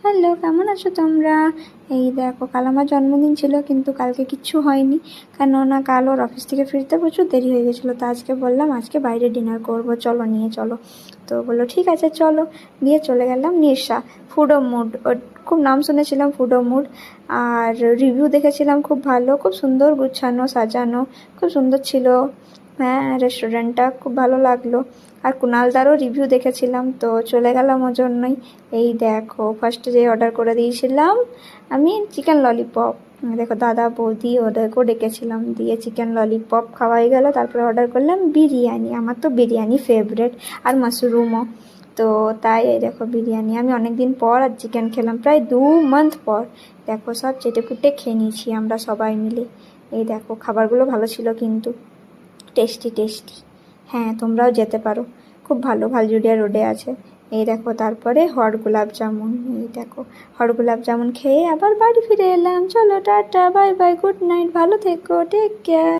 Hello, কেমন আছো তোমরা? এই দেখো, কাল আমার জন্মদিন ছিল, কিন্তু কালকে কিচ্ছু হয়নি, কেননা কাল ওর অফিস থেকে ফিরতে প্রচুর দেরি হয়ে গেছিলো। তো আজকে বললাম আজকে বাইরে ডিনার করবো, চলো নিয়ে চলো। তো বললো ঠিক আছে চলো, দিয়ে চলে গেলাম নির্সা ফুড ও মুড। ওর খুব নাম শুনেছিলাম ফুড ও মুড, আর রিভিউ দেখেছিলাম খুব ভালো, খুব সুন্দর গুছানো সাজানো, খুব সুন্দর ছিল। হ্যাঁ, রেস্টুরেন্টটা খুব ভালো লাগলো। আর কুণালদারও রিভিউ দেখেছিলাম, তো চলে গেলাম ওর জন্যই। এই দেখো, ফার্স্টে যে অর্ডার করে দিয়েছিলাম আমি চিকেন ললিপপ। দেখো, দাদা বৌদি ওদেরকেও ডেকেছিলাম, দিয়ে চিকেন ললিপপ খাওয়াই গেল। তারপরে অর্ডার করলাম বিরিয়ানি, আমার তো বিরিয়ানি ফেভারেট, আর মাশরুমও। তো তাই এই দেখো বিরিয়ানি, আমি অনেক দিন পর আর চিকেন খেলাম, প্রায় 2 মান্থ পর। দেখো, সব চেটেপুটে খেয়ে নিয়েছি আমরা সবাই মিলে। এই দেখো, খাবারগুলো ভালো ছিল কিন্তু, টেস্টি টেস্টি। হ্যাঁ, তোমরাও যেতে পারো, খুব ভালো, ভালজুড়িয়া রোডে আছে। এই দেখো, তারপরে হট গোলাপ জামুন। এই দেখো, হট গোলাপ জামুন খেয়ে আবার বাড়ি ফিরে এলাম। চলো tata, bye bye, good night, ভালো থেকো, টেক কেয়ার।